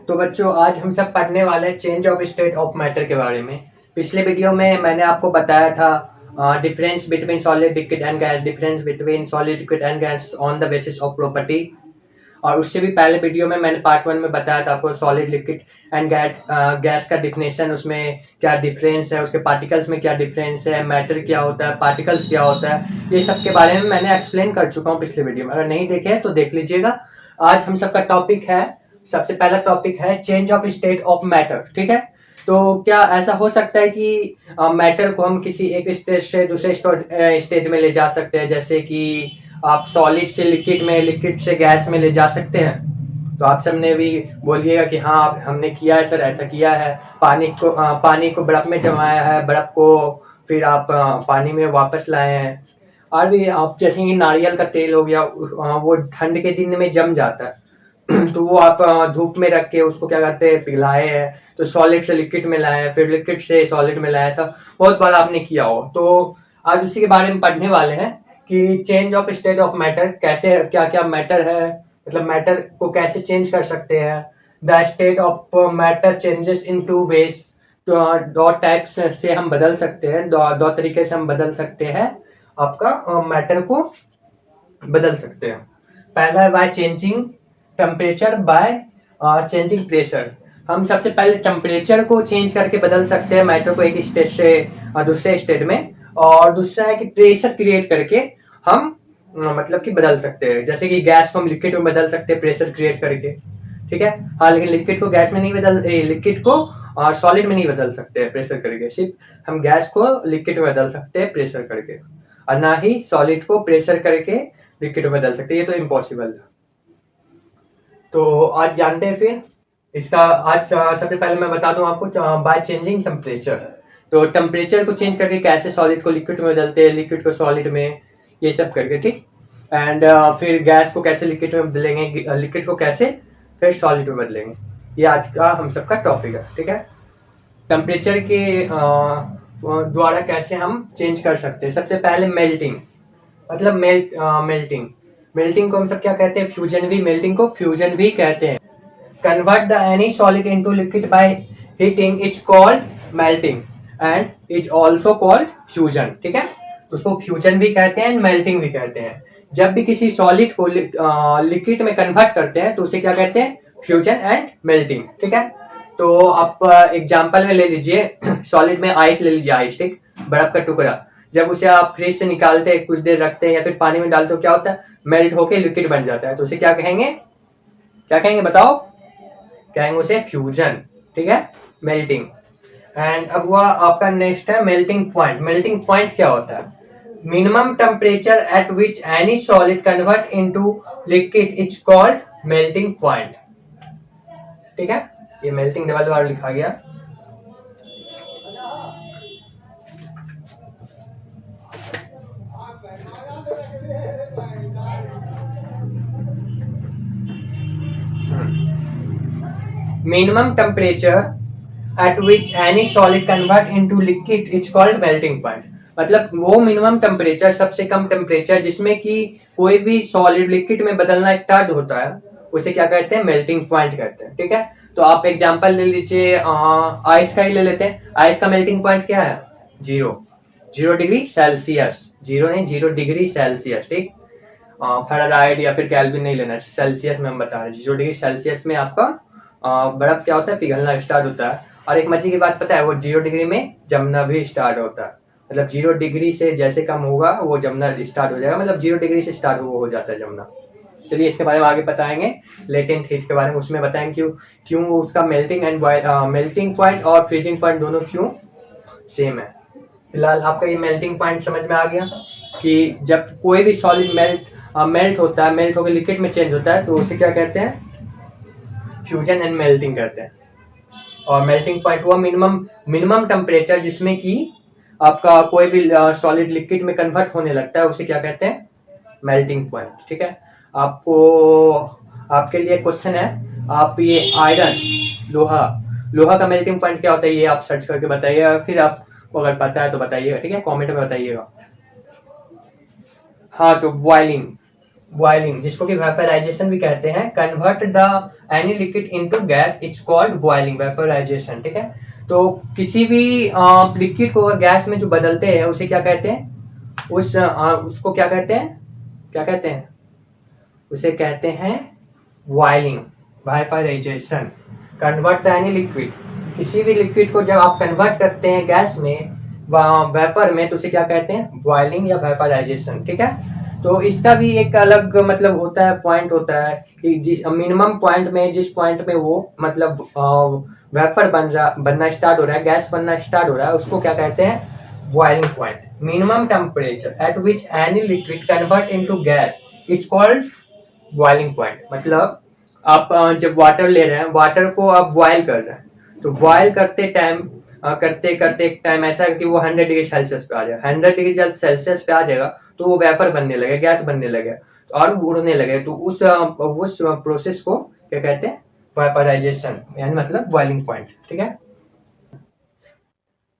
तो बच्चों आज हम सब पढ़ने वाले हैं change of state of matter के बारे में। पिछले वीडियो में मैंने आपको बताया था difference between solid liquid and gas, difference between solid liquid and gas on the basis of property. और उससे भी पहले वीडियो में मैंने पार्ट 1 में बताया था आपको सॉलिड लिक्विड एंड गैस का डिफिनेशन, उसमें क्या डिफरेंस है, उसके पार्टिकल्स में क्या डिफरेंस है, मैटर क्या होता है, पार्टिकल्स क्या होता है, ये सब के बारे में मैंने एक्सप्लेन कर चुका हूँ पिछले वीडियो में। अगर नहीं देखे तो देख लीजिएगा। आज हम सबका टॉपिक है, सबसे पहला टॉपिक है change of state of matter. ठीक है, तो क्या ऐसा हो सकता है कि मैटर को हम किसी एक स्टेट से दूसरे स्टेट में ले जा सकते हैं, जैसे कि आप सॉलिड से लिक्विड में, लिक्विड से गैस में ले जा सकते हैं। तो आप सबने भी बोलिएगा कि हाँ हमने किया है सर, ऐसा किया है। पानी को बर्फ में जमाया है, बर्फ को फिर आप पानी में वापस लाए हैं। और भी आप जैसे कि नारियल का तेल हो गया, वो ठंड के दिन में जम जाता है तो वो आप धूप में रख के उसको क्या कहते हैं पिघलाए हैं, तो सॉलिड से लिक्विड में लाए हैं, फिर लिक्विड से सॉलिड में लाए, सब बहुत बार आपने किया हो। तो आज उसी के बारे में पढ़ने वाले हैं कि change of state of matter कैसे, क्या क्या मैटर है, मतलब मैटर को कैसे चेंज कर सकते हैं। The state of matter changes in two ways, तो दो टाइप्स से हम बदल सकते हैं, दो तरीके से हम बदल सकते हैं, आपका मैटर को बदल सकते हैं। पहला है by changing temperature, by changing pressure. हम सबसे पहले टेम्परेचर को चेंज करके बदल सकते हैं मैटर को एक स्टेट से दूसरे स्टेट में, और दूसरा है कि प्रेशर क्रिएट करके हम मतलब कि बदल सकते हैं। जैसे कि गैस को हम लिक्विड में बदल सकते हैं प्रेशर क्रिएट करके। ठीक है, हाँ, लेकिन लिक्विड को गैस में नहीं बदल, लिक्विड को सॉलिड में नहीं बदल सकते प्रेशर करके। सिर्फ हम गैस को लिक्विड में बदल सकते हैं प्रेशर करके, और ना ही सॉलिड को प्रेशर करके लिक्विड में बदल सकते हैं, ये तो इम्पॉसिबल है। तो आज जानते हैं फिर इसका। आज सबसे पहले मैं बता दूं आपको बाय चेंजिंग टेम्परेचर, तो टेम्परेचर को चेंज करके कैसे सॉलिड को लिक्विड में बदलते हैं, लिक्विड को सॉलिड में, ये सब करके। ठीक, एंड फिर गैस को कैसे लिक्विड में बदलेंगे, लिक्विड को कैसे फिर सॉलिड में बदलेंगे, ये आज का हम सबका टॉपिक है। ठीक है, टेम्परेचर के द्वारा कैसे हम चेंज कर सकते हैं। सबसे पहले मेल्टिंग, मतलब मेल्टिंग को हम सब क्या कहते हैं, फ्यूजन भी, मेल्टिंग को फ्यूजन भी कहते हैं। Convert the any solid into liquid by heating, it's called melting and it's also called fusion. ठीक है, तो उसको फ्यूजन भी कहते हैं, मेल्टिंग भी कहते हैं। जब भी किसी सॉलिड को लिक्विड में कन्वर्ट करते हैं तो उसे क्या कहते हैं, फ्यूजन एंड मेल्टिंग। ठीक है, तो आप एग्जांपल में ले लीजिए, सॉलिड में आइस ले लीजिए, आइस, ठीक, बर्फ का टुकड़ा। जब उसे आप फ्रिज से निकालते हैं, कुछ देर रखते हैं या फिर पानी में डालते हो, क्या होता है, मेल्ट होके लिक्विड बन जाता है। तो उसे क्या कहेंगे, क्या कहेंगे बताओ, कहेंगे उसे फ्यूजन। ठीक है, मेल्टिंग। एंड अब हुआ आपका नेक्स्ट है मेल्टिंग पॉइंट। मेल्टिंग पॉइंट क्या होता है, minimum temperature at which any solid convert into liquid is called melting point. ठीक है, ये मेल्टिंग डबल बार लिखा गया। Minimum temperature at which any solid convert into liquid is called melting point. मतलब वो मिनिमम टेम्परेचर, सबसे कम टेम्परेचर जिसमें कि कोई भी सॉलिड लिक्विड में बदलना स्टार्ट होता है, उसे क्या कहते हैं, मेल्टिंग पॉइंट कहते हैं। ठीक है, तो आप एग्जांपल ले लीजिए, आइस का ही ले लेते हैं। आइस का मेल्टिंग पॉइंट क्या है, 0 डिग्री सेल्सियस, 0 नहीं 0 डिग्री सेल्सियस। ठीक, फ़ारेनहाइट या फिर केल्विन नहीं लेना, सेल्सियस में हम बता रहे हैं। 0 डिग्री सेल्सियस में आपका बर्फ क्या होता है, पिघलना स्टार्ट होता है। और एक मजे की बात पता है, वो 0 डिग्री में जमना भी स्टार्ट होता है। मतलब 0 डिग्री से जैसे कम होगा वो जमना स्टार्ट हो जाएगा, मतलब 0 डिग्री से स्टार्ट हो जाता है जमना। चलिए इसके बारे में आगे बताएंगे, लेटेंट हीट के बारे में, उसमें बताएंगे क्यों उसका मेल्टिंग पॉइंट और फ्रीजिंग पॉइंट दोनों क्यों सेम है। फिलहाल आपका ये मेल्टिंग पॉइंट समझ में आ गया कि जब कोई भी सॉलिड मेल्ट होता है, मेल्ट होकर लिक्विड में चेंज होता है, तो उसे क्या कहते हैं, फ्यूजन एंड मेल्टिंग कहते हैं। और मेल्टिंग पॉइंट हुआ मिनिमम टेम्परेचर जिसमें कि आपका कोई भी सॉलिड लिक्विड में कन्वर्ट होने लगता है, उसे क्या कहते हैं, मेल्टिंग पॉइंट। ठीक है, आपके लिए क्वेश्चन है, आप ये आयरन, लोहा का मेल्टिंग पॉइंट क्या होता है, ये आप सर्च करके बताइएगा। फिर आपको अगर पता है तो बताइएगा। ठीक है, कमेंट में बताइएगा। हाँ, तो बॉइलिंग, बॉइलिंग, जिसको कि वेपराइजेशन भी कहते हैं। Convert the any liquid into gas, it's called boiling, vaporisation. ठीक है, तो किसी भी लिक्विड को गैस में जो बदलते हैं उसे क्या कहते हैं? उसको क्या कहते हैं? क्या कहते हैं? उसे कहते हैं boiling, vaporisation. Convert the any liquid, किसी भी लिक्विड को जब आप कन्वर्ट करते हैं गैस में, वेपर में, तो उसे क्या कहते हैं? बॉइलिंग या वेपराइजेशन। ठीक है, तो इसका भी एक अलग मतलब होता है, पॉइंट होता है कि जिस मिनिमम पॉइंट में, जिस पॉइंट में वो मतलब वेपर बनना स्टार्ट हो रहा है, गैस बनना स्टार्ट हो रहा है, उसको क्या कहते हैं? Boiling point. Minimum temperature at which any liquid convert into gas, it's called boiling point. मतलब आप जब वाटर ले रहे हैं, वाटर को आप बॉयल कर रहे हैं, तो बॉयल करते टाइम करते करते एक टाइम ऐसा है कि वो 100 डिग्री सेल्सियस पे आ जाएगा। 100 डिग्री जब सेल्सियस पे आ जाएगा तो वो वेपर बनने लगे, गैस बनने लगे और उड़ने लगे, तो उस प्रोसेस को क्या कहते हैं? वेपराइजेशन, यानी मतलब बॉइलिंग पॉइंट। ठीक है,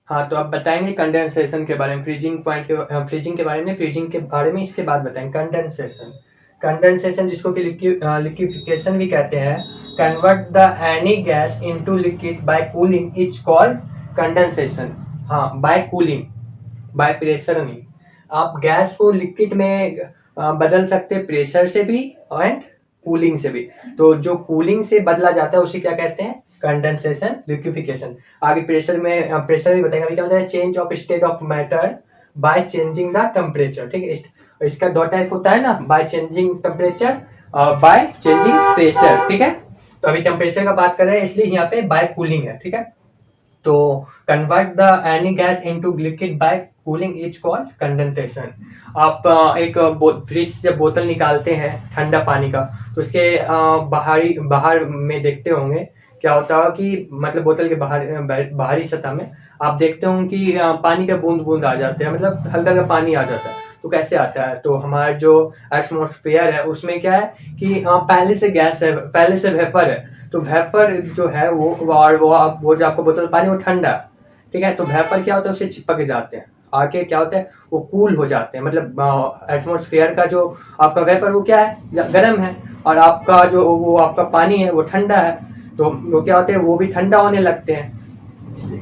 हाँ, तो अब बताएंगे कंडेंसेशन के बारे में, फ्रीजिंग पॉइंट के, फ्रीजिंग के बारे में, फ्रीजिंग के बारे में इसके बाद बताएंगे। कंडेंसेशन, कंडेंसेशन जिसको कि लिक्विफिकेशन भी कहते हैं। Convert the any gas into liquid bye cooling, it's called condensation. हाँ, बाय कूलिंग, बाय प्रेशर नहीं। आप गैस को लिक्विड में बदल सकते हैं प्रेशर से भी एंड कूलिंग से भी। तो जो कूलिंग से बदला जाता है उसे क्या कहते हैं? Condensation, liquefaction. आगे प्रेशर में, प्रेशर भी बताएंगे क्या होता है? Change of state of matter by changing the temperature. ठीक है, इसका दो टाइप होता है ना, बाय चेंजिंग टेम्परेचर और बाय चेंजिंग प्रेशर। ठीक है, तो अभी टेम्परेचर का बात कर रहे हैं इसलिए यहाँ पे बाय कूलिंग है। ठीक है, तो convert the any gas into liquid bye cooling, is called condensation. आप एक फ्रिज से बोतल निकालते हैं ठंडा पानी का, तो उसके बाहर में देखते होंगे क्या होता है कि मतलब बोतल के बाहरी सतह में आप देखते होंगे कि पानी का बूंद बूंद आ जाते हैं, मतलब हल्का हल्का पानी आ जाता है। तो कैसे आता है? तो हमारा जो एटमॉस्फेयर है उसमें क्या है कि पहले से गैस है, पहले से वेपर है, तो वेपर जो है वो जो आपका बोतल पानी वो ठंडा है। ठीक है, तो वेपर क्या होता है? उसे चिपक जाते हैं, आके क्या होता है? वो कूल हो जाते हैं। मतलब एटमॉस्फेयर का जो आपका वेपर वो क्या है? गर्म है, और आपका जो वो आपका पानी है वो ठंडा है, तो वो क्या होते हैं? वो भी ठंडा होने लगते हैं,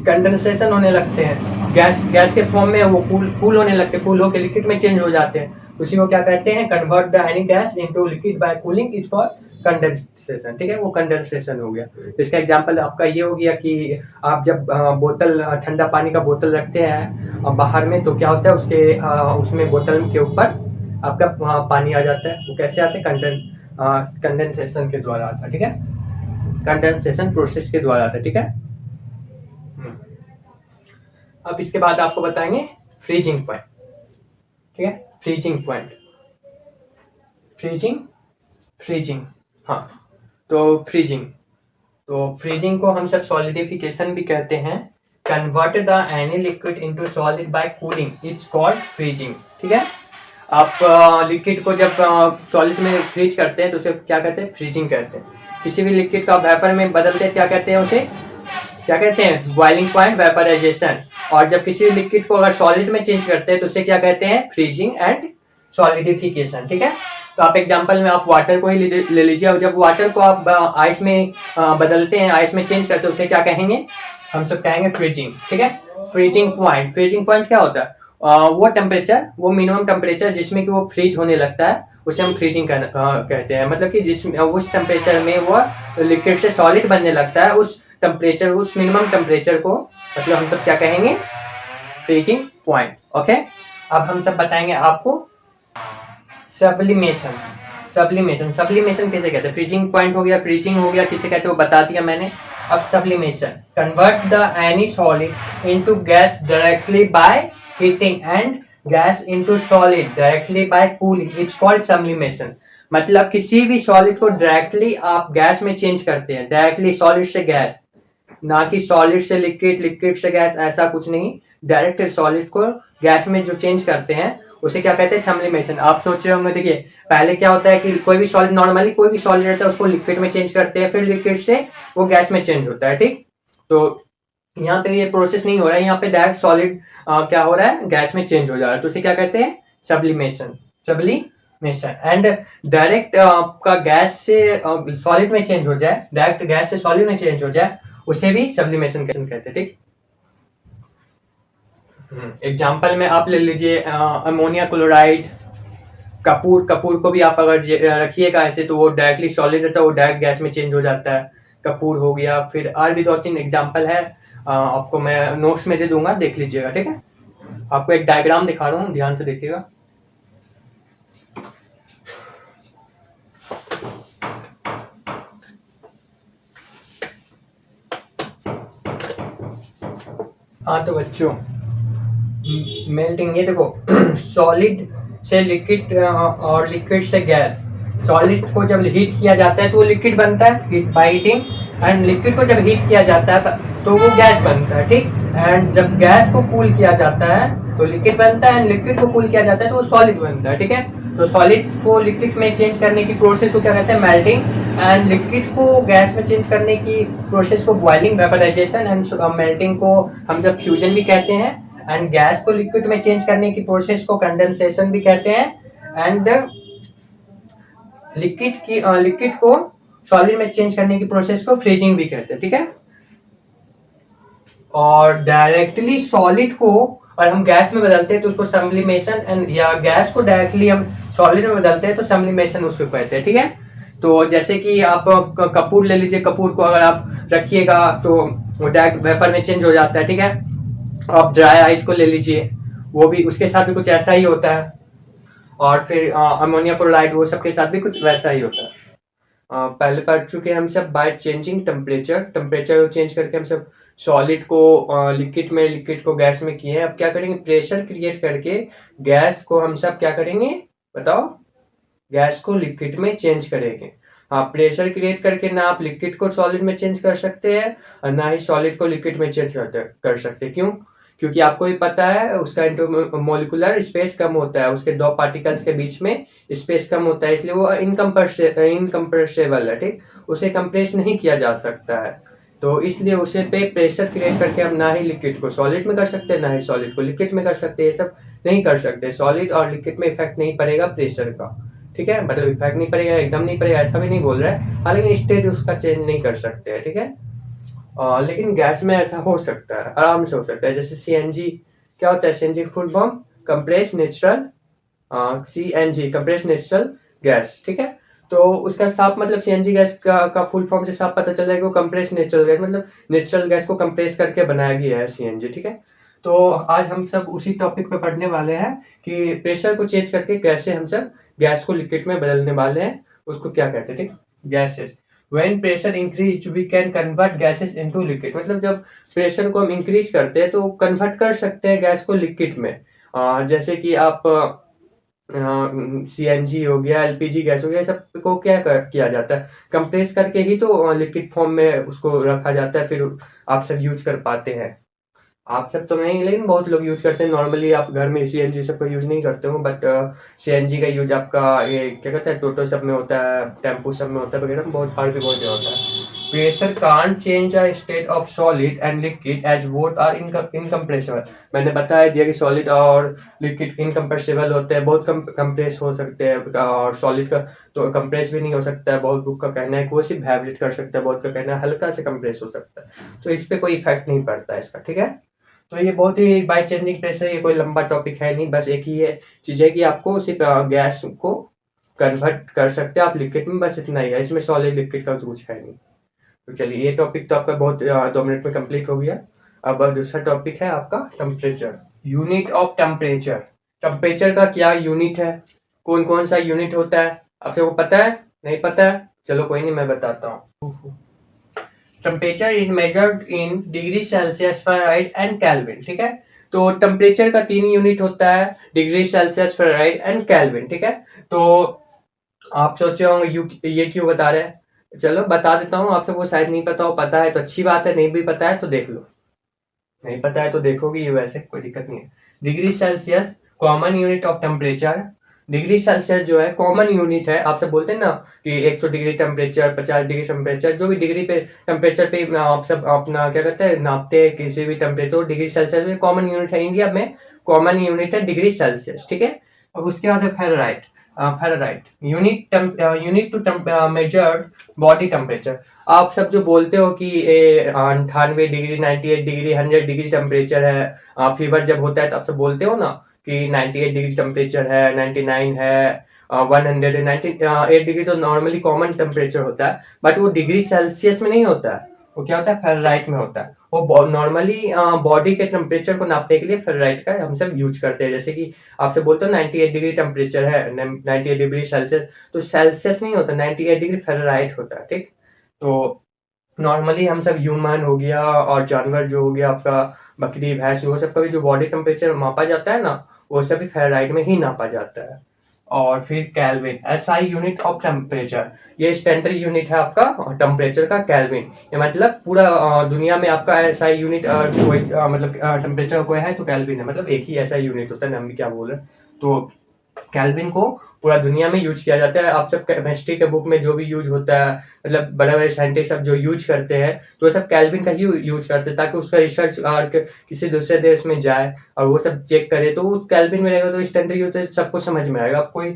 कंडेंसेशन होने लगते हैं, गैस के फॉर्म में वो कूल होने लगते हैं, कूल होकर लिक्विड में चेंज हो जाते हैं। उसी को क्या कहते हैं? Convert the any gas into liquid bye cooling, is called condensation. ठीक है, वो कंडेंसेशन हो गया। तो इसका एग्जांपल आपका ये हो गया कि आप जब बोतल, ठंडा पानी का बोतल रखते हैं बाहर में, तो क्या होता है? उसमें बोतल के ऊपर आपका पानी आ जाता है। वो कैसे आता है? कंडेंसेशन के द्वारा आता है। ठीक है, कंडेंसेशन प्रोसेस के द्वारा आता है। ठीक है, अब इसके बाद आपको बताएंगे फ्रीजिंग पॉइंट। ठीक है, फ्रीजिंग पॉइंट, फ्रीजिंग, हाँ, तो फ्रीजिंग को हम सब सॉलिडिफिकेशन भी कहते हैं। Convert the any liquid into solid bye cooling, it's called freezing. ठीक है, आप लिक्विड को जब सॉलिड में फ्रीज करते हैं तो उसे क्या कहते हैं? फ्रीजिंग कहते हैं। किसी भी लिक्विड का वेपर में बदलते हैं, क्या कहते हैं? उसे क्या कहते हैं? Boiling point, vaporisation. और जब किसी लिक्विड को अगर सॉलिड में चेंज करते हैं तो उसे क्या कहते हैं? Freezing and solidification. ठीक है, तो आप एग्जांपल में आप वाटर को ही ले लीजिए, और जब वाटर को आप आइस में बदलते हैं, आइस में चेंज करते हैं, उसे क्या कहेंगे? हम सब कहेंगे फ्रीजिंग। ठीक है, फ्रीजिंग पॉइंट क्या होता है? वो टेम्परेचर, वो मिनिमम टेम्परेचर जिसमें कि वो फ्रीज होने लगता है, उसे हम फ्रीजिंग कहते हैं। मतलब कि उस टेम्परेचर में वो लिक्विड से सॉलिड बनने लगता है, उस टेम्परेचर, उस मिनिमम टेम्परेचर को मतलब हम सब क्या कहेंगे? Freezing point. ओके, अब हम सब बताएंगे आपको सब्लिमेशन। सब्लिमेशन कैसे कहते हैं? फ्रीजिंग पॉइंट हो गया, फ्रीजिंग हो गया, किसे कहते हैं वो बता दिया मैंने। अब sublimation, convert the any solid into gas directly by heating and gas into solid directly by cooling, it's called sublimation. मतलब किसी भी सॉलिड को डायरेक्टली आप गैस में चेंज करते हैं, डायरेक्टली सॉलिड से गैस, ना कि सॉलिड से लिक्विड, लिक्विड से गैस, ऐसा कुछ नहीं। डायरेक्ट सॉलिड को गैस में जो चेंज करते हैं उसे क्या कहते हैं? सब्लिमेशन। आप सोच रहे होंगे, देखिए पहले क्या होता है कि कोई भी सॉलिड, नॉर्मली कोई भी सॉलिड रहता है उसको लिक्विड में चेंज करते हैं, फिर लिक्विड से वो गैस में चेंज होता है। ठीक, तो यहाँ पे ये प्रोसेस नहीं हो रहा है, यहाँ पे डायरेक्ट सॉलिड क्या हो रहा है? गैस में चेंज हो जा रहा है, तो उसे क्या कहते हैं? सब्लिमेशन। ट्रांसफॉर्मेशन एंड डायरेक्ट आपका गैस से सॉलिड में चेंज हो जाए, डायरेक्ट गैस से सॉलिड में चेंज हो जाए, उसे भी सब्लिमेशन कहते हैं। ठीक, एग्जाम्पल में आप ले लीजिए अमोनिया क्लोराइड, कपूर। कपूर को भी आप अगर रखिएगा ऐसे तो वो डायरेक्टली सॉलिड रहता है, वो डायरेक्ट गैस में चेंज हो जाता है। कपूर हो गया, फिर और भी 2-3 एग्जाम्पल है, आपको मैं नोट्स में दे दूंगा, देख लीजिएगा। ठीक है, आपको एक डायग्राम दिखा रहा हूँ, ध्यान से देखिएगा। हाँ तो बच्चों, मेल्टिंग, ये देखो सॉलिड से लिक्विड और लिक्विड से गैस। सॉलिड को जब हीट किया जाता है तो वो लिक्विड बनता है, heat bye heating, and liquid को जब हीट किया जाता है तो वो गैस बनता है। ठीक, एंड जब गैस को कूल किया जाता है तो लिक्विड बनता है, एंड लिक्विड को कूल किया जाता है तो वो सॉलिड बनता है। ठीक है, तो सॉलिड को लिक्विड में चेंज करने की प्रोसेस को क्या कहते हैं, मेल्टिंग, एंड लिक्विड को गैस में चेंज करने की प्रोसेस को बॉइलिंग, वेपराइजेशन, एंड मेल्टिंग को हम जब फ्यूजन भी कहते हैं, एंड गैस को लिक्विड में चेंज करने की प्रोसेस को कंडेंसेशन भी कहते हैं, एंड लिक्विड को सॉलिड में चेंज करने की प्रोसेस को फ्रीजिंग भी कहते हैं। ठीक है, और डायरेक्टली सॉलिड को और हम गैस में बदलते हैं तो उसको सब्लिमेशन, एंड या गैस को डायरेक्टली हम सॉलिड में बदलते हैं तो सब्लिमेशन उसको कहते हैं। ठीक है, तो जैसे कि आप कपूर ले लीजिए, कपूर को अगर आप रखिएगा तो वो डायरेक्ट वेपर में चेंज हो जाता है। ठीक है, आप ड्राई आइस को ले लीजिए, वो भी उसके साथ भी कुछ ऐसा ही होता है, और फिर अमोनिया क्लोराइड, वो सबके साथ भी कुछ वैसा ही होता है। पहले पढ़ चुके हम सब बाय चेंजिंग टेम्परेचर, टेम्परेचर को चेंज करके हम सब सॉलिड को लिक्विड में, लिक्विड को गैस में किए। अब क्या करेंगे, प्रेशर क्रिएट करके गैस को हम सब क्या करेंगे बताओ, गैस को लिक्विड में चेंज करेंगे। हाँ, प्रेशर क्रिएट करके ना आप लिक्विड को सॉलिड में चेंज कर सकते हैं और ना ही सॉलिड को लिक्विड में चेंज कर सकते। क्यों? क्योंकि आपको भी पता है उसका इंटरमोलिकुलर स्पेस कम होता है, उसके दो पार्टिकल्स के बीच में स्पेस कम होता है, इसलिए वो इनकम्प्रेसेबल है। ठीक, उसे कंप्रेस नहीं किया जा सकता है, तो इसलिए उसे पे प्रेशर क्रिएट करके हम ना ही लिक्विड को सॉलिड में कर सकते, ना ही सॉलिड को लिक्विड में कर सकते। ये सब नहीं कर सकते, सॉलिड और लिक्विड में इफेक्ट नहीं पड़ेगा प्रेशर का। ठीक है, मतलब इफेक्ट नहीं पड़ेगा, एकदम नहीं पड़ेगा ऐसा भी नहीं बोल रहा है, हालांकि स्टेट उसका चेंज नहीं कर सकते हैं। ठीक है, लेकिन गैस में ऐसा हो सकता है, आराम से हो सकता है। जैसे सीएनजी, क्या होता है CNG full form, compress natural, CNG compress natural gas. ठीक है, तो उसका साफ मतलब सीएनजी गैस का फुल फॉर्म से साफ पता चल जाएगा वो कंप्रेस नेचुरल गैस, मतलब नेचुरल गैस को कंप्रेस करके बनाया गया है सीएनजी। ठीक है, तो आज हम सब उसी टॉपिक पे पढ़ने वाले हैं कि प्रेशर को चेंज करके कैसे हम सब गैस को लिक्विड में बदलने वाले हैं, उसको क्या कहते हैं। ठीक, gases. When pressure increase we can convert gases into liquid, मतलब जब प्रेशर को हम इंक्रीज करते हैं तो कन्वर्ट कर सकते हैं गैस को लिक्विड में। जैसे कि आप सीएनजी हो गया, एलपीजी गैस हो गया, सब को क्या किया जाता है, कंप्रेस करके ही तो लिक्विड फॉर्म में उसको रखा जाता है, फिर आप सब यूज कर पाते हैं। आप सब तो नहीं, लेकिन बहुत लोग यूज करते हैं। नॉर्मली आप घर में सीएनजी सब का यूज नहीं करते हो, बट सीएनजी का यूज आपका ये क्या कहते हैं टोटो सब में होता है, टेम्पो सब में होता है वगैरह, बहुत पार्ट भी बहुत जगह होता है। Pressure can't change the state of solid and liquid as both are incompressible. मैंने बताया दिया कि सॉलिड और लिक्विड इनकम्प्रेसिबल होते हैं, बहुत कंप्रेस हो सकते हैं, और सॉलिड का तो कंप्रेस भी नहीं हो सकता है। बहुत बुक का कहना है कि वो सिर्फ वाइब्रेट कर सकता है, बहुत का कहना है हल्का से कंप्रेस हो सकता है, तो इस पर कोई इफेक्ट नहीं पड़ता है इसका। ठीक है, तो ये बहुत ही बाय चेंजिंग प्रेशर, ये कोई लंबा टॉपिक है नहीं, बस एक ही है चीज़ है कि आपको सिर्फ गैस को कन्वर्ट कर सकते हैं आप लिक्विड में, बस इतना ही है, इसमें सॉलिड लिक्विड का कुछ है नहीं। तो चलिए, ये टॉपिक तो आपका बहुत 2 मिनट में कंप्लीट हो गया। अब दूसरा टॉपिक है आपका temperature, unit of temperature. Temperature का क्या यूनिट है, कौन कौन सा यूनिट होता है, आप सबको पता है? नहीं पता है? चलो कोई नहीं, मैं बताता हूँ। Temperature is measured in degree Celsius, Fahrenheit and kelvin. ठीक है, तो टेम्परेचर का 3 यूनिट होता है, degree Celsius, Fahrenheit and kelvin. ठीक है, तो आप सोचे होंगे ये क्यों बता रहे हैं, चलो बता देता हूँ। आप सबको शायद नहीं पता हो, पता है तो अच्छी बात है, नहीं भी पता है तो देख लो, नहीं पता है तो देखोगे, ये वैसे कोई दिक्कत नहीं है। Degree Celsius common unit of temperature. Degree Celsius जो है कॉमन यूनिट है, आपसे बोलते हैं ना कि 100 डिग्री टेम्परेचर, 50 डिग्री टेम्परेचर, जो भी डिग्री पे टेम्परेचर पे आप सब अपना क्या कहते हैं नापते हैं किसी भी टेम्परेचर, डिग्री सेल्सियस में कॉमन यूनिट है। इंडिया में कॉमन यूनिट है डिग्री सेल्सियस। ठीक है, अब उसके बाद है Fahrenheit. Fahrenheit, unit to measure body temperature. आप सब जो बोलते हो कि 98 डिग्री, 98 डिग्री, 100 डिग्री टेम्परेचर है, फीवर जब होता है तो आप सब बोलते हो ना कि 98 डिग्री टेम्परेचर है, 99 है, 100 है। 98 डिग्री तो नॉर्मली कॉमन टेम्परेचर होता है, बट वो डिग्री सेल्सियस में नहीं होता है, वो क्या होता है, फ़ारेनहाइट में होता है। वो नॉर्मली बॉडी के टेम्परेचर को नापने के लिए फ़ारेनहाइट का हम सब यूज करते हैं। जैसे कि आपसे बोलते हो 98 डिग्री टेम्परेचर है, 98 डिग्री सेल्सियस, तो सेल्सियस नहीं होता, 98 डिग्री फ़ारेनहाइट होता है, ठीक। तो नॉर्मली हम सब ह्यूमन हो गया और जानवर जो हो गया आपका, बकरी भैंस, वो सब का भी जो बॉडी टेम्परेचर मापा जाता है ना, वो सब भी फ़ारेनहाइट में ही नापा जाता है। और फिर kelvin, SI unit of temperature, ये स्टैंडर्ड यूनिट है आपका टेम्परेचर का, केल्विन। ये मतलब पूरा दुनिया में आपका एसआई यूनिट कोई मतलब टेम्परेचर कोई है तो केल्विन है, मतलब एक ही ऐसा यूनिट होता है, हम भी क्या बोल रहे हैं। तो केल्विन को पूरा दुनिया में यूज किया जाता है। आप सब केमिस्ट्री के बुक में जो भी यूज होता है, मतलब बड़े-बड़े साइंटिस्ट सब जो यूज करते हैं, तो वो सब केल्विन का ही यूज करते हैं, ताकि उसका रिसर्च किसी दूसरे देश में जाए और वो सब चेक करे, तो वो केल्विन में रहेगा तो स्टैंडर्ड यूज सबको समझ में आएगा। अब कोई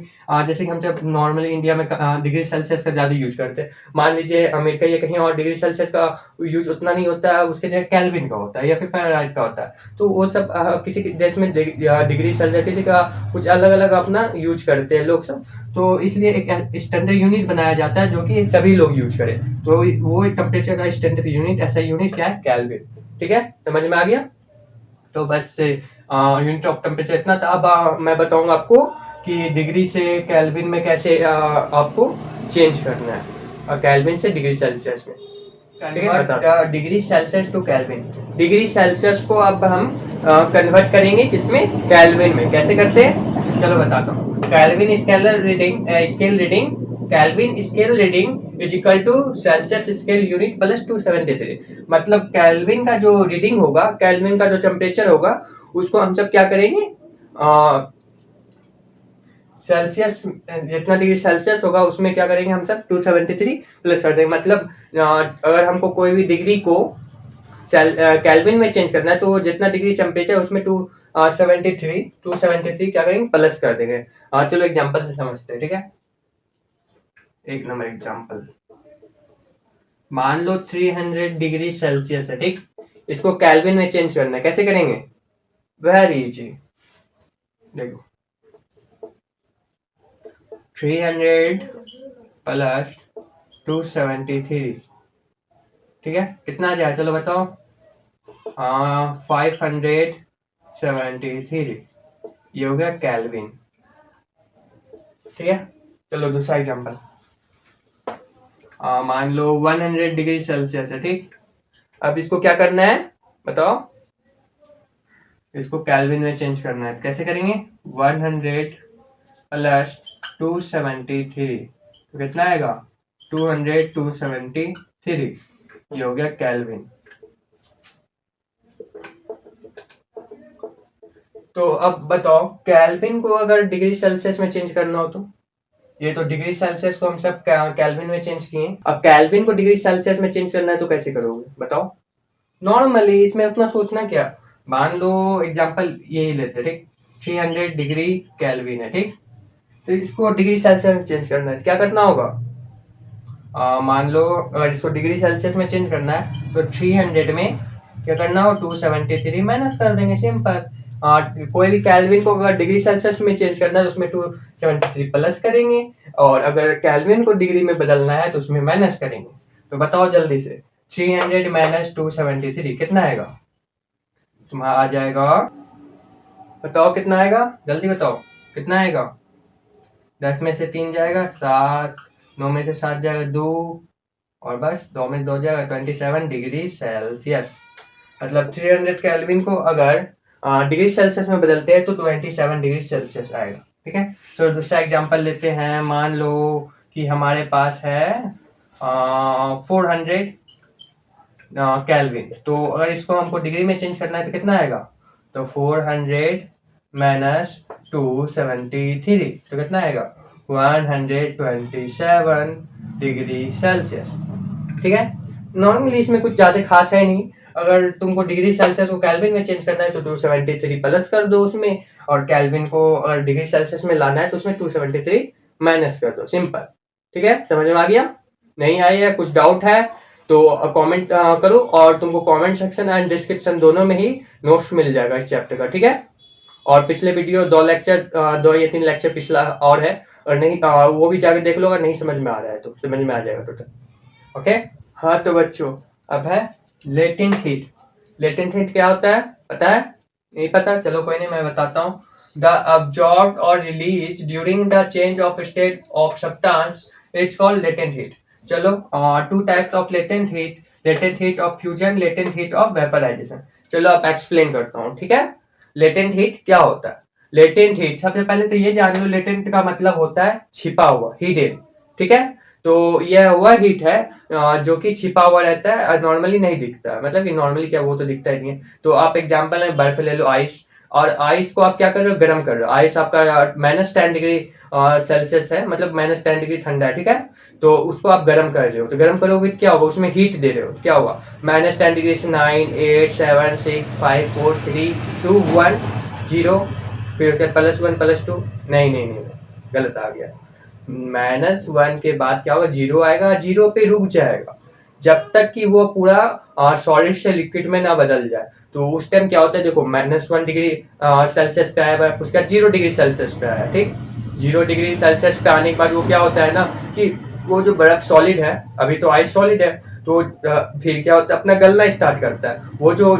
जैसे कि हम सब नॉर्मली इंडिया में डिग्री सेल्सियस का ज़्यादा यूज करते हैं। मान लीजिए अमेरिका या कहीं और डिग्री सेल्सियस का यूज उतना नहीं होता है, उसके जगह केल्विन का होता है या फिर फ़ारेनहाइट का होता है। तो वो सब किसी देश में डिग्री सेल्सियस, किसी का कुछ अलग-अलग अपना यूज करते हैं लोग सब। तो इसलिए एक स्टैंडर्ड यूनिट बनाया जाता है जो कि सभी लोग यूज करें। तो वो टेम्परेचर का स्टैंडर्ड यूनिट, ऐसा यूनिट क्या है, केल्विन। ठीक है, समझ में आ गया। तो बस यूनिट ऑफ टेम्परेचर इतना था। अब मैं बताऊंगा आपको कि डिग्री से केल्विन में कैसे आपको चेंज करना है, केल्विन से डिग्री सेल्सियस में। Degree Celsius to kelvin, degree Celsius को अब हम कन्वर्ट करेंगे किसमें, केल्विन में। कैसे करते हैं, चलो बताता हूँ। Kelvin scale reading, kelvin scale reading is equal to Celsius scale unit plus 273। मतलब केल्विन का जो रीडिंग होगा, केल्विन का जो टेम्परेचर होगा, उसको हम सब क्या करेंगे, सेल्सियस, जितना डिग्री सेल्सियस होगा उसमें क्या करेंगे हम सब 273 प्लस कर देंगे। मतलब अगर हमको कोई भी डिग्री को केल्विन में चेंज करना है, तो जितना डिग्री टेम्परेचर उसमें 273 क्या करेंगे, प्लस कर देंगे। चलो एग्जांपल से समझते हैं, ठीक है। एक नंबर एग्जांपल, मान लो 300 डिग्री सेल्सियस है, ठीक। इसको केल्विन में चेंज करना है, कैसे करेंगे, वेरी इजी। देखो 300 प्लस 273, ठीक है, कितना आ जाए, चलो बताओ। 573, ये हो गया केल्विन, ठीक है। चलो दूसरा एग्जांपल, मान लो 100 डिग्री सेल्सियस है, ठीक। अब इसको क्या करना है बताओ, इसको केल्विन में चेंज करना है, कैसे करेंगे, 100 प्लस 273, तो कितना आएगा, 273, ये हो गया केल्विन। तो अब बताओ, केल्विन को अगर डिग्री सेल्सियस में चेंज करना हो तो, ये तो डिग्री सेल्सियस को हम सब केल्विन में चेंज किए, अब केल्विन को डिग्री सेल्सियस में चेंज करना है तो कैसे करोगे बताओ। नॉर्मली इसमें उतना सोचना क्या, मान लो एग्जांपल यही लेते, ठीक। 300 डिग्री केल्विन है, ठीक। तो इसको डिग्री सेल्सियस में चेंज करना है, क्या करना होगा, मान लो अगर इसको डिग्री सेल्सियस में चेंज करना है तो 300 में क्या करना हो, 273 माइनस कर देंगे, सिंपल। कोई भी केल्विन को अगर डिग्री सेल्सियस में चेंज करना है तो उसमें 273 प्लस करेंगे, और अगर केल्विन को डिग्री में बदलना है तो उसमें माइनस करेंगे। तो बताओ जल्दी से, 300 माइनस 273 कितना आएगा, तुम्हारा आ जाएगा, बताओ कितना आएगा, जल्दी बताओ कितना आएगा। 10 में से 3 जाएगा 7, 9 में से 7 जाएगा 2, और बस 2 में 2 जाएगा 27 डिग्री सेल्सियस। मतलब 300 केल्विन को अगर डिग्री सेल्सियस में बदलते हैं तो 27 डिग्री सेल्सियस आएगा, ठीक है। तो दूसरा एग्जांपल लेते हैं, मान लो कि हमारे पास है 400 केल्विन, तो अगर इसको हमको डिग्री में चेंज करना है तो कितना आएगा, तो 400 माइनस 273, तो कितना आएगा, 127 डिग्री सेल्सियस, ठीक है। नॉर्मली इसमें कुछ ज़्यादा खास है नहीं, अगर तुमको डिग्री सेल्सियस को केल्विन में चेंज करना है तो 273 प्लस कर दो उसमें, और केल्विन को अगर डिग्री सेल्सियस में लाना है तो उसमें 273 माइनस कर दो, सिंपल। ठीक है, समझ में आ गया? नहीं आया, कुछ डाउट है तो कमेंट करो, और तुमको कमेंट सेक्शन एंड डिस्क्रिप्शन दोनों में ही नोट्स मिल जाएगा इस चैप्टर का। ठीक है, और पिछले वीडियो 2 या 3 लेक्चर पिछला और है, और नहीं वो भी जाके देख लो, अगर नहीं समझ में आ रहा है तो समझ में आ जाएगा टोटल। ओके, हाँ तो बच्चों अब है लेटेंट हीट। लेटेंट हीट क्या होता है पता है? नहीं पता? चलो कोई नहीं, मैं बताता हूँ। द अब्जॉर्ब्ड और release during the change of state of substance it's called latent heat. चलो, 2 types of latent heat of fusion, latent heat of vaporisation. चलो अब एक्सप्लेन करता हूँ। ठीक है, लेटेंट हीट क्या होता है? लेटेंट हीट, सबसे पहले तो ये जान लो, लेटेंट का मतलब होता है छिपा हुआ, हिडन। ठीक है, तो यह वह हीट है जो कि छिपा हुआ रहता है, नॉर्मली नहीं दिखता है। मतलब कि नॉर्मली क्या, वो तो दिखता ही नहीं है। तो आप एग्जांपल में बर्फ ले लो, आइस, और आइस को आप क्या कर रहे हो? गर्म कर रहे हो। आइस आपका -10 डिग्री सेल्सियस है, मतलब -10 डिग्री ठंडा है। ठीक है, तो उसको आप गर्म कर रहे हो, तो गर्म करोगे तो क्या होगा? उसमें हीट दे रहे हो तो क्या होगा? -10 डिग्री से 9, 8, 7, 6, 5, 4, 3, 2, 1, 0, फिर उसके +1 +2, नहीं, गलत आ गया। -1 के बाद क्या होगा? 0 आएगा, 0 पे रुक जाएगा जब तक कि वो पूरा सॉलिड से लिक्विड में ना बदल जाए। तो उस टाइम क्या होता है? देखो, -1 डिग्री सेल्सियस पे आया बर्फ, उसका 0 डिग्री सेल्सियस पे आया। ठीक, 0 डिग्री सेल्सियस पे आने के बाद वो क्या होता है ना कि वो जो बर्फ सॉलिड है, अभी तो आइस सॉलिड है, तो फिर क्या होता है? अपना गलना स्टार्ट करता है। वो जो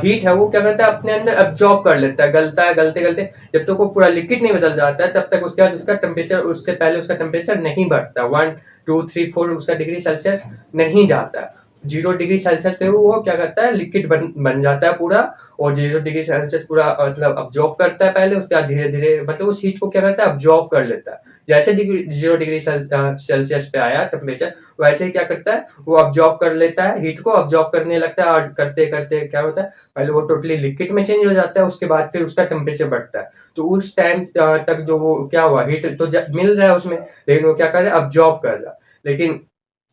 हीट है वो क्या करता है? अपने अंदर अब्जॉर्ब कर लेता है, गलता है, गलते गलते जब तक वो पूरा लिक्विड नहीं बदल जाता है तब तक उसके बाद उसका टेम्परेचर, उससे पहले उसका टेम्परेचर नहीं बढ़ता, 1, 2, 3, 4 उसका डिग्री सेल्सियस नहीं जाता है। 0 डिग्री सेल्सियस पे वो क्या करता है? लिक्विड बन जाता है पूरा, और 0 डिग्री सेल्सियस पूरा मतलब अब्जॉर्ब करता है पहले, उसके बाद धीरे धीरे मतलब उस हीट को क्या करता है? अब्जॉर्ब कर लेता है। जैसे 0 डिग्री सेल्सियस पे आया टेम्परेचर, वैसे ही क्या करता है? वो अब्जॉर्ब कर लेता है, हीट को अब्जॉर्ब करने लगता है, और करते करते क्या होता है? पहले वो टोटली लिक्विड में चेंज हो जाता है, उसके बाद फिर उसका टेम्परेचर बढ़ता है। तो उस टाइम तक जो वो क्या हुआ? हीट तो मिल रहा है उसमें, लेकिन वो क्या कर रहा है? अब्जॉर्ब कर रहा है। लेकिन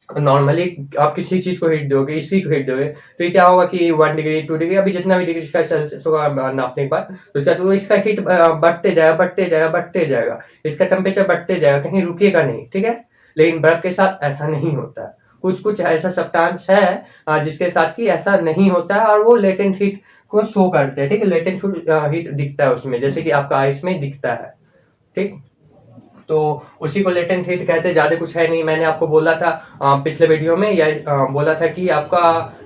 नॉर्मली आप किसी चीज को हीट दोगे, इसी को हीट दोगे, तो ये क्या होगा कि 1 डिग्री, 2 डिग्री, अभी जितना भी डिग्री इसका सेल्सियस होगा नापने के बाद, उसका तो इसका हीट बढ़ते जाएगा, इसका टेम्परेचर बढ़ते जाएगा, कहीं रुकेगा नहीं। ठीक है, लेकिन बर्फ के साथ ऐसा नहीं होता है। कुछ ऐसा सब्सटेंस है जिसके साथ कि ऐसा नहीं होता है, और वो लेटेंट हीट को शो करते हैं। ठीक है, लेटेंट हीट दिखता है उसमें, जैसे कि आपका आइस में दिखता है। ठीक, तो उसी को लेटेंट हीट कहते हैं, ज्यादा कुछ है नहीं। मैंने आपको बोला था पिछले वीडियो में, या बोला था कि आपका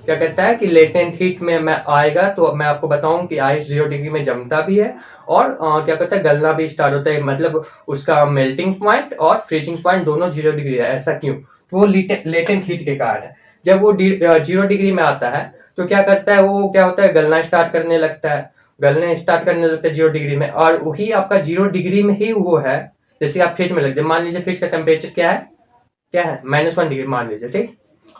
क्या कहता है कि लेटेंट हीट में मैं आएगा तो मैं आपको बताऊं कि आइस 0 डिग्री में जमता भी है, और क्या कहता है? गलना भी स्टार्ट होता है, मतलब उसका मेल्टिंग पॉइंट और फ्रीजिंग पॉइंट दोनों 0 डिग्री है। ऐसा क्यों? तो वो लेटेंट हीट के कारण है। जब वो 0 डिग्री में आता है तो क्या करता है? वो क्या होता है? गलना स्टार्ट करने लगता है, 0 डिग्री में, और वही आपका 0 डिग्री में ही वो है। जैसे आप फ्रिज में लग जाए, मान लीजिए फ्रिज का टेम्परेचर क्या है? -1 डिग्री मान लीजिए। ठीक,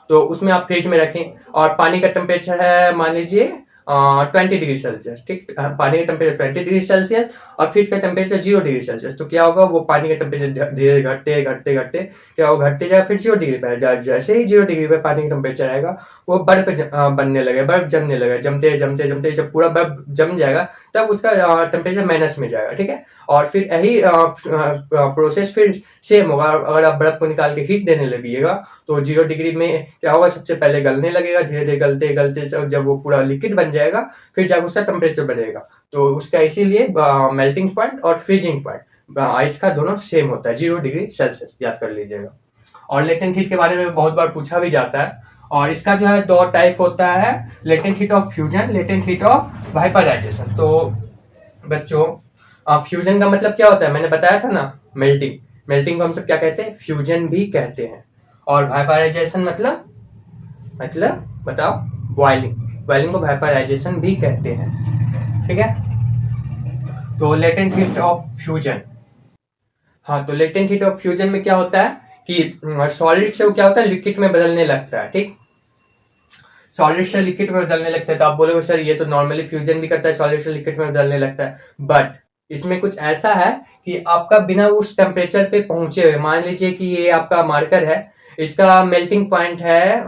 तो उसमें आप फ्रिज में रखें, और पानी का टेम्परेचर है मान लीजिए 20 डिग्री सेल्सियस। ठीक, पानी का टेम्परेचर 20 डिग्री सेल्सियस और फ्रिज का टेम्परेचर 0 डिग्री सेल्सियस। तो क्या होगा? वो पानी का टेम्परेचर धीरे घटते घटते घटते क्या होगा? घटते जाएगा, फिर 0 डिग्री पे जैसे ही 0 डिग्री पे पानी का टेम्परेचर आएगा, वो बर्फ बनने लगे, बर्फ जमने लगे, जमते जमते जमते जब पूरा बर्फ जम जाएगा तब उसका टेम्परेचर माइनस में जाएगा। ठीक है, और फिर यही प्रोसेस फिर सेम होगा। अगर आप बर्फ को निकाल के हीट देने लगिएगा तो 0 डिग्री में क्या होगा? सबसे पहले गलने लगेगा, धीरे धीरे गलते गलते जब वो पूरा लिक्विड बन जाएगा, फिर जब उसका टेम्परेचर बढ़ेगा। तो उसका इसीलिए मेल्टिंग पॉइंट और फ्रीजिंग पॉइंट आइस का दोनों सेम होता है, 0 डिग्री सेल्सियस, याद कर लीजिएगा। और लेटेंट हीट के बारे में बहुत बार पूछा भी जाता है, और इसका जो है 2 टाइप होता है, latent heat of fusion, latent heat of vaporisation. तो बच्चों, फ्यूजन का मतलब क्या होता है? मैंने बताया था ना, मेल्टिंग को हम सब क्या कहते हैं? फ्यूजन भी कहते हैं। और वेपराइजेशन मतलब बताओ? बॉइलिंग को वेपराइजेशन भी कहते हैं। ठीक है, तो लेटेंट हीट ऑफ फ्यूजन, हाँ, तो लेटेंट हीट ऑफ फ्यूजन में क्या होता है कि सॉलिड से वो क्या होता है? लिक्विड में बदलने लगता है। ठीक, सॉलिड से लिक्विड में बदलने लगता है। तो आप बोलोगे सर ये तो नॉर्मली फ्यूजन भी करता है, सॉलिड से लिक्विड में बदलने लगता है, बट इसमें कुछ ऐसा है कि आपका बिना उस टेम्परेचर पे पहुंचे हुए, मान लीजिए कि ये आपका मार्कर है, इसका मेल्टिंग पॉइंट है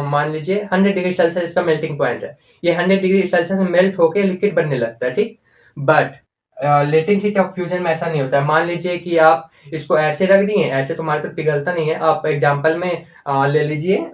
मान लीजिए 100 डिग्री सेल्सियस इसका मेल्टिंग पॉइंट है। ये 100 डिग्री सेल्सियस में मेल्ट होके लिक्विड बनने लगता है, ठीक। But latent heat of fusion में ऐसा नहीं होता है। मान लीजिए कि आप इसको ऐसे रख दिए, ऐसे तो मार्केट पिघलता नहीं है। आप एग्जांपल में ले लीजिए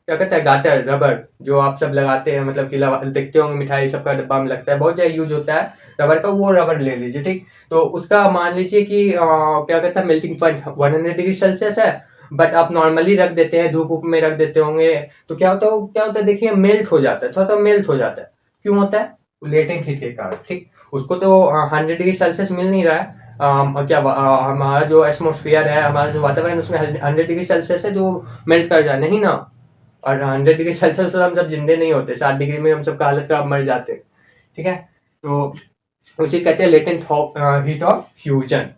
क्या कहते हैं गाटर, रबर जो आप सब लगाते हैं, मतलब कि देखते होंगे मिठाई सबका डब्बा में लगता है, बहुत जगह यूज होता है रबर का, वो रबर ले लीजिए, ठीक। तो उसका मान लीजिए कि क्या कहता है मेल्टिंग पॉइंट 100 डिग्री सेल्सियस है, बट आप नॉर्मली रख देते हैं, धूप में रख देते होंगे, तो क्या होता है देखिए मेल्ट हो जाता है, थोड़ा सा मेल्ट हो जाता है। क्यों होता है? लेटेंट हीट के कारण, ठीक। उसको तो 100 डिग्री सेल्सियस मिल नहीं रहा है। हमारा जो एटमॉस्फेयर है, हमारा जो वातावरण उसमें 100 डिग्री सेल्सियस है जो मेल्ट कर रहा है, नहीं ना। और 100 डिग्री सेल्सियस तो हम सब जिंदे नहीं होते, 60 डिग्री में हम सबका हालत खराब मर जाते, ठीक है। तो उसे कहते हैं लेटेंट हीट ऑफ फ्यूजन।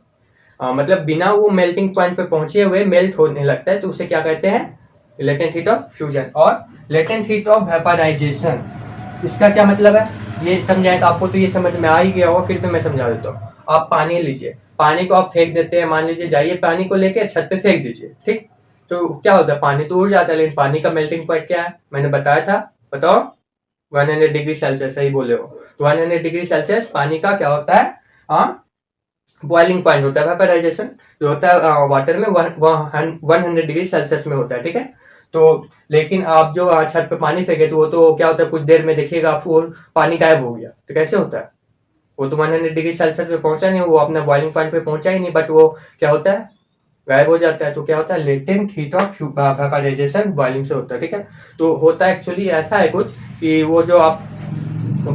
मतलब बिना वो मेल्टिंग पॉइंट पे पहुंचे हुए मेल्ट होने लगता है, तो उसे क्या कहते हैं? Latent heat of fusion. और लेटेंट हीट ऑफ वेपराइजेशन, इसका क्या मतलब है ये समझाए तो आपको तो ये समझ में आ ही गया होगा, फिर भी मैं समझा देता हूँ। आप पानी लीजिए, पानी को आप फेंक देते हैं, मान लीजिए जाइए पानी को लेके छत पे फेंक दीजिए, ठीक। तो क्या होता है? पानी तो उड़ जाता है, लेकिन पानी का मेल्टिंग पॉइंट क्या है? मैंने बताया था, बताओ। 100 डिग्री सेल्सियस, सही बोले हो। तो 100 डिग्री सेल्सियस पानी का क्या होता है? बॉइलिंग पॉइंट होता है। वेपराइजेशन जो होता है वाटर में 100 डिग्री सेल्सियस में होता है, ठीक है। तो लेकिन आप जो छत पे पानी फेंके तो वो तो क्या होता है, कुछ देर में देखिएगा आपको पानी गायब हो गया, तो कैसे होता है? वो तो 100 डिग्री सेल्सियस पे पहुंचा नहीं, वो अपना बॉइलिंग पॉइंट पे पहुंचा ही नहीं, बट वो क्या होता है, गायब हो जाता है। तो क्या होता है? Latent heat of vaporisation boiling से होता है, ठीक है। तो होता है एक्चुअली ऐसा है कुछ कि वो जो आप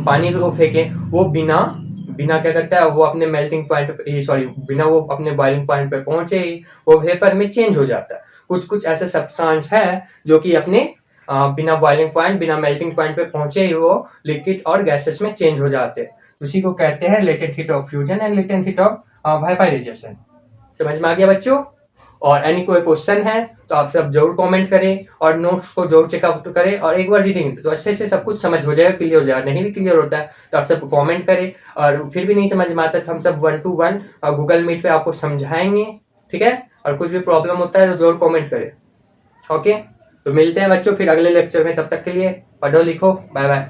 पानी को फेंके वो बिना बिना क्या करता है, वो अपने मेल्टिंग पॉइंट पे, सॉरी, बिना वो अपने बॉइलिंग पॉइंट पे पहुंचे ही वो वेपर में चेंज हो जाता है। कुछ कुछ ऐसे सब्सटेंस है जो कि अपने बिना बॉइलिंग पॉइंट, बिना मेल्टिंग पॉइंट पे पहुंचे ही वो लिक्विड और गैसेस में चेंज हो जाते हैं। उसी को कहते हैं latent heat of fusion and latent heat of vaporisation. समझ में आ गया बच्चों? और एनी कोई क्वेश्चन है तो आप सब जरूर कमेंट करें, और नोट्स को जरूर चेकआउट करें, और एक बार रीडिंग तो अच्छे से सब कुछ समझ हो जाएगा, क्लियर हो जाएगा। नहीं भी क्लियर होता है तो आप सब कमेंट करें, और फिर भी नहीं समझ में आता तो हम सब 1 to 1 गूगल मीट पे आपको समझाएंगे, ठीक है। और कुछ भी प्रॉब्लम होता है तो जरूर कमेंट करें। ओके, तो मिलते हैं बच्चों फिर अगले लेक्चर में, तब तक के लिए पढ़ो लिखो, बाय बाय।